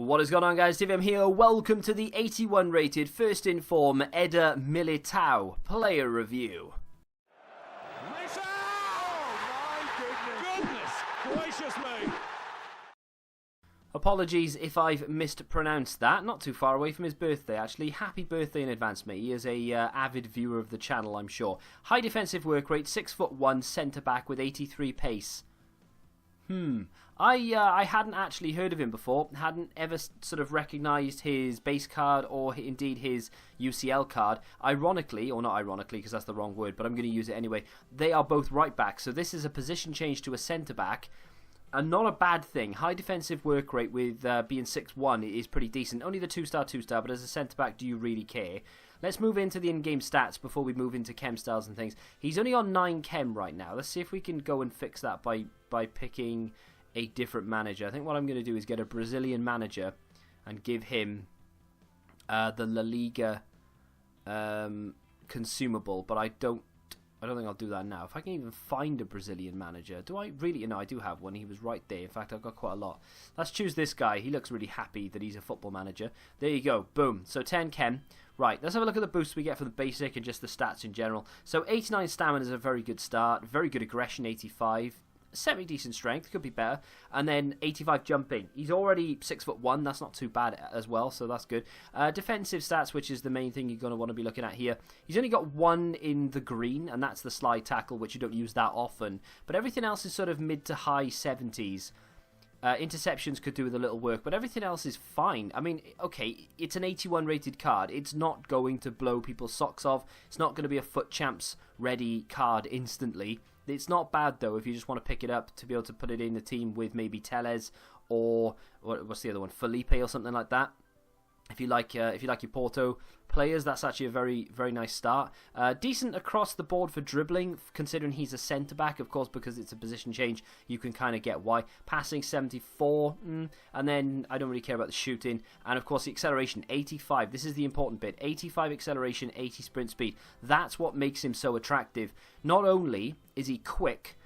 What is going on, guys? TVM here. Welcome to the 81 rated first in form Militao player review. Militao! My goodness gracious me! Apologies if I've mispronounced that. Not too far away from his birthday, actually. Happy birthday in advance, mate. He is a avid viewer of the channel, I'm sure. High defensive work rate, 6'1", centre back with 83 pace. I hadn't actually heard of him before, hadn't ever sort of recognised his base card or indeed his UCL card. Ironically, or not ironically because that's the wrong word, but I'm going to use it anyway, they are both right backs, so this is a position change to a centre back, and not a bad thing. High defensive work rate with being 6'1" is pretty decent, only the 2-star, but as a centre back, do you really care? Let's move into the in-game stats before we move into chem styles and things. He's only on 9 chem right now. Let's see if we can go and fix that by picking a different manager. I think what I'm going to do is get a Brazilian manager and give him the La Liga consumable, but I don't think I'll do that now. If I can even find a Brazilian manager. Do I really? No, I do have one. He was right there. In fact, I've got quite a lot. Let's choose this guy. He looks really happy that he's a football manager. There you go. Boom. So 10 chem. Right, let's have a look at the boosts we get for the basic and just the stats in general. So 89 stamina is a very good start. Very good aggression, 85. Semi-decent strength, could be better. And then 85 jumping. He's already 6'1", that's not too bad as well, so that's good. Defensive stats, which is the main thing you're going to want to be looking at here. He's only got 1 in the green, and that's the slide tackle, which you don't use that often. But everything else is sort of mid to high 70s. Interceptions could do with a little work, but everything else is fine. I mean, okay, it's an 81 rated card. It's not going to blow people's socks off. It's not going to be a foot champs ready card instantly. It's not bad, though, if you just want to pick it up to be able to put it in the team with maybe Teles or what's the other one, Felipe or something like that. If you like your Porto players, that's actually a very, very nice start. Decent across the board for dribbling, considering he's a centre-back, of course, because it's a position change. You can kind of get why. Passing, 74, and then I don't really care about the shooting. And, of course, the acceleration, 85. This is the important bit. 85 acceleration, 80 sprint speed. That's what makes him so attractive. Not only is he quick,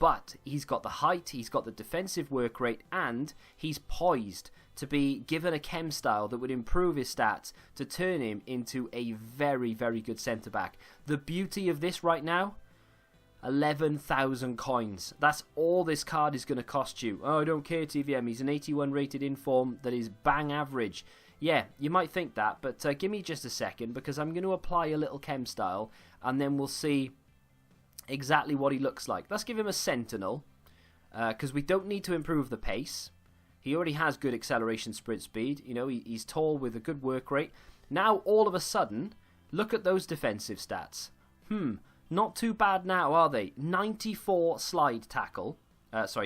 but he's got the height, he's got the defensive work rate, and he's poised to be given a chem style that would improve his stats to turn him into a very, very good centre-back. The beauty of this right now, 11,000 coins. That's all this card is going to cost you. Oh, I don't care, TVM. He's an 81 rated inform that is bang average. Yeah, you might think that, but give me just a second because I'm going to apply a little chem style and then we'll see exactly what he looks like. Let's give him a sentinel because we don't need to improve the pace. He already has good acceleration, sprint speed. You know, he's tall with a good work rate. Now, all of a sudden, look at those defensive stats. Not too bad now, are they? 94 slide tackle.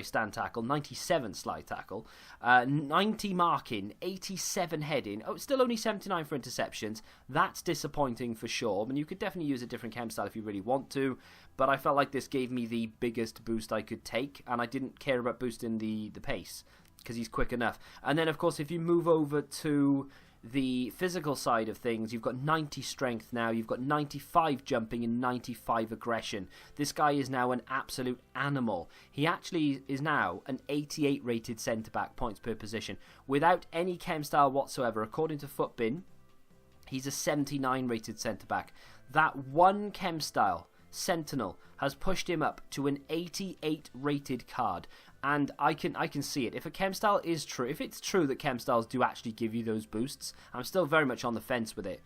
Stand tackle, 97 slide tackle, 90 marking, 87 heading. Oh, still only 79 for interceptions. That's disappointing for sure. I mean, you could definitely use a different chem style if you really want to, but I felt like this gave me the biggest boost I could take, and I didn't care about boosting the pace because he's quick enough. And then, of course, if you move over to the physical side of things, you've got 90 strength now, you've got 95 jumping and 95 aggression. This guy is now an absolute animal. He actually is now an 88 rated centre-back points per position without any chem style whatsoever. According to Footbin, he's a 79 rated centre-back. That one chem style, Sentinel, has pushed him up to an 88 rated card. And I can see it. If a chem style is true, if it's true that chem styles do actually give you those boosts, I'm still very much on the fence with it,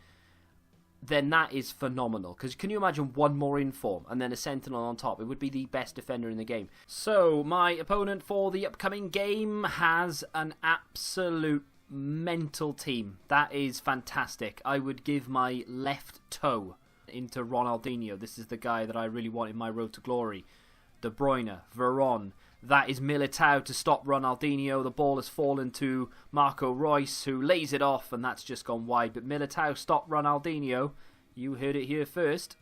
then that is phenomenal. Because can you imagine one more inform and then a sentinel on top? It would be the best defender in the game. So my opponent for the upcoming game has an absolute mental team. That is fantastic. I would give my left toe into Ronaldinho. This is the guy that I really want in my road to glory. De Bruyne, Veron. That is Militao to stop Ronaldinho. The ball has fallen to Marco Reus, who lays it off, and that's just gone wide. But Militao stopped Ronaldinho. You heard it here first.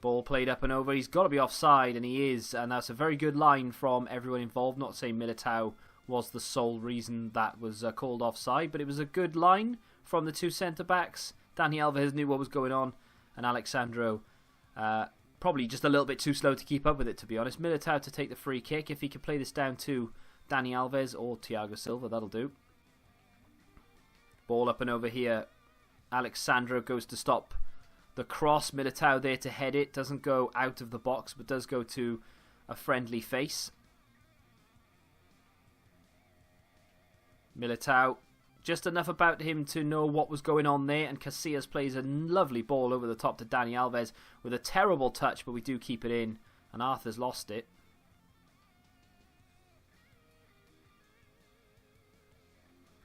Ball played up and over. He's got to be offside, and he is. And that's a very good line from everyone involved. Not saying Militao was the sole reason that was called offside, but it was a good line from the two centre-backs. Dani Alves knew what was going on, and Alexandro probably just a little bit too slow to keep up with it, to be honest. Militao to take the free kick. If he could play this down to Dani Alves or Thiago Silva, that'll do. Ball up and over here. Alexandro goes to stop the cross. Militao there to head it. Doesn't go out of the box, but does go to a friendly face. Militao, just enough about him to know what was going on there, and Casillas plays a lovely ball over the top to Dani Alves with a terrible touch, but we do keep it in, and Arthur's lost it.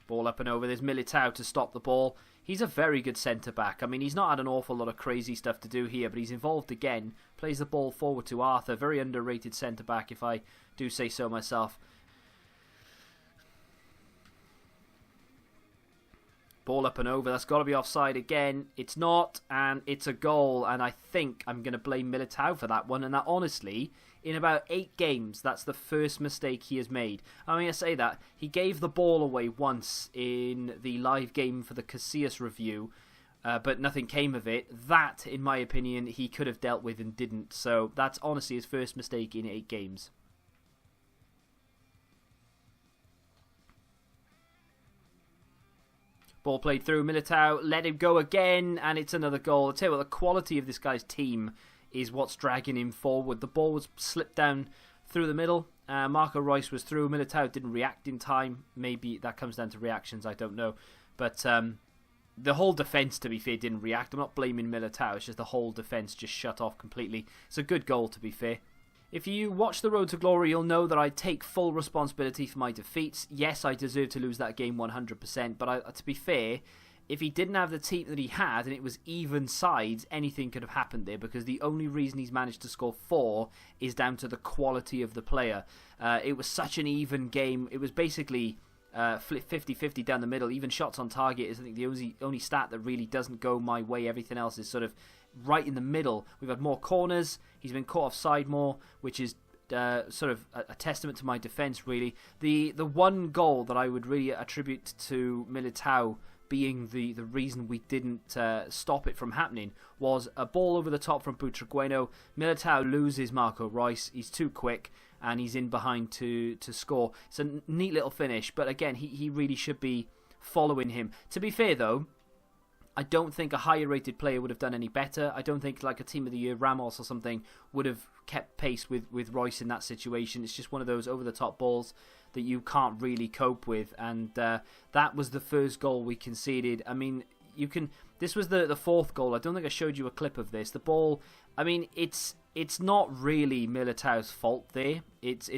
Ball up and over. There's Militao to stop the ball. He's a very good centre-back. I mean, he's not had an awful lot of crazy stuff to do here, but he's involved again. Plays the ball forward to Arthur. Very underrated centre-back, if I do say so myself. Ball up and over. That's got to be offside again. It's not, and it's a goal. And I think I'm going to blame Militao for that one. And that, honestly, in about 8 games, that's the first mistake he has made. I mean, I say that. He gave the ball away once in the live game for the Casillas review, but nothing came of it. That, in my opinion, he could have dealt with and didn't. So that's honestly his first mistake in 8 games. Ball played through. Militao let him go again, and it's another goal. I'll tell you what, the quality of this guy's team is what's dragging him forward. The ball was slipped down through the middle. Marco Reus was through. Militao didn't react in time. Maybe that comes down to reactions, I don't know. But the whole defence, to be fair, didn't react. I'm not blaming Militao. It's just the whole defence just shut off completely. It's a good goal, to be fair. If you watch The Road to Glory, you'll know that I take full responsibility for my defeats. Yes, I deserve to lose that game 100%, but to be fair, if he didn't have the team that he had and it was even sides, anything could have happened there, because the only reason he's managed to score 4 is down to the quality of the player. It was such an even game. It was basically 50-50 down the middle. Even shots on target is, I think, the only stat that really doesn't go my way. Everything else is sort of right in the middle. We've had more corners. He's been caught offside more, which is sort of a testament to my defence, really. The one goal that I would really attribute to Militao being the reason we didn't stop it from happening was a ball over the top from Butragueno. Militao loses Marco Reus. He's too quick, and he's in behind to score. It's a neat little finish, but again, he really should be following him. To be fair, though, I don't think a higher rated player would have done any better. I don't think like a Team of the Year Ramos or something would have kept pace with Reus in that situation. It's just one of those over the top balls that you can't really cope with, and that was the first goal we conceded. I mean, this was the 4th goal. I don't think I showed you a clip of this. The ball, I mean, it's not really Militao's fault there. It's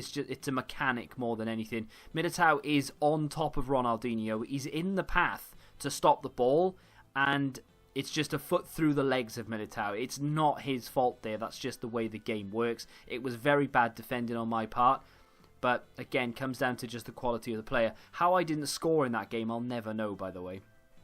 a mechanic more than anything. Militao is on top of Ronaldinho. He's in the path to stop the ball, and it's just a foot through the legs of Militao. It's not his fault there. That's just the way the game works. It was very bad defending on my part, but again, comes down to just the quality of the player. How I didn't score in that game, I'll never know, by the way.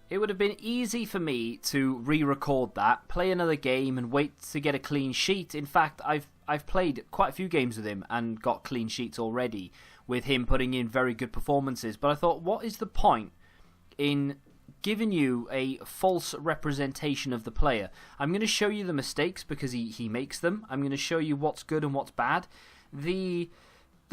It would have been easy for me to re-record that, play another game, and wait to get a clean sheet. In fact, I've played quite a few games with him and got clean sheets already, with him putting in very good performances. But I thought, what is the point in giving you a false representation of the player? I'm going to show you the mistakes because he makes them. I'm going to show you what's good and what's bad. The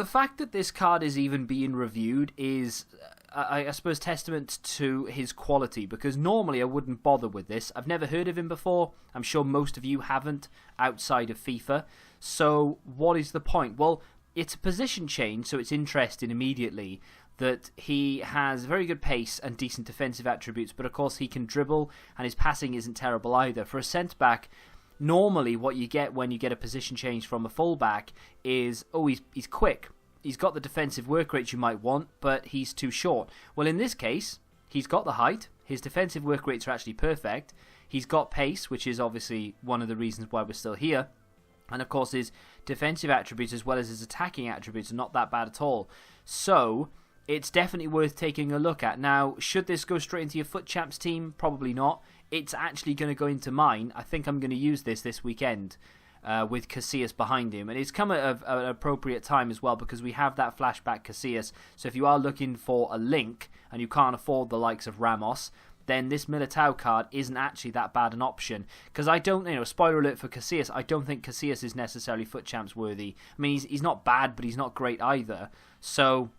fact that this card is even being reviewed is, I suppose, testament to his quality, because normally I wouldn't bother with this. I've never heard of him before. I'm sure most of you haven't outside of FIFA. So what is the point? Well, it's a position change, so it's interesting immediately that he has very good pace and decent defensive attributes, but of course he can dribble, and his passing isn't terrible either. For a centre-back, normally what you get when you get a position change from a full-back is, oh, he's quick. He's got the defensive work rate you might want, but he's too short. Well, in this case, he's got the height. His defensive work rates are actually perfect. He's got pace, which is obviously one of the reasons why we're still here. And of course, his defensive attributes as well as his attacking attributes are not that bad at all. So it's definitely worth taking a look at. Now, should this go straight into your Foot Champs team? Probably not. It's actually going to go into mine. I think I'm going to use this weekend with Casillas behind him. And it's come at an appropriate time as well, because we have that flashback Casillas. So if you are looking for a link and you can't afford the likes of Ramos, then this Militao card isn't actually that bad an option. Because I don't, spoiler alert for Casillas, I don't think Casillas is necessarily Foot Champs worthy. I mean, he's not bad, but he's not great either. So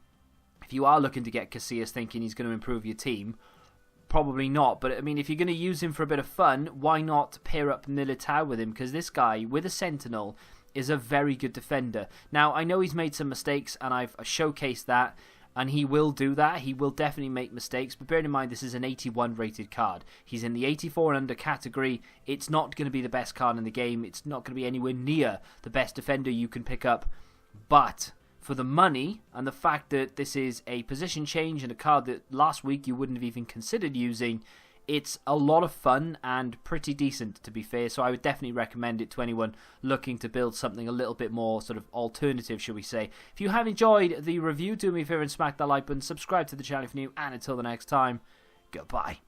If you are looking to get Casillas thinking he's going to improve your team, probably not. But I mean, if you're going to use him for a bit of fun, why not pair up Militao with him? Because this guy, with a Sentinel, is a very good defender. Now, I know he's made some mistakes, and I've showcased that, and he will do that. He will definitely make mistakes, but bear in mind, this is an 81 rated card. He's in the 84 and under category. It's not going to be the best card in the game. It's not going to be anywhere near the best defender you can pick up, but for the money and the fact that this is a position change and a card that last week you wouldn't have even considered using, it's a lot of fun and pretty decent, to be fair. So I would definitely recommend it to anyone looking to build something a little bit more sort of alternative, shall we say. If you have enjoyed the review, do me a favour and smack that like button, subscribe to the channel if you're new, and until the next time, goodbye.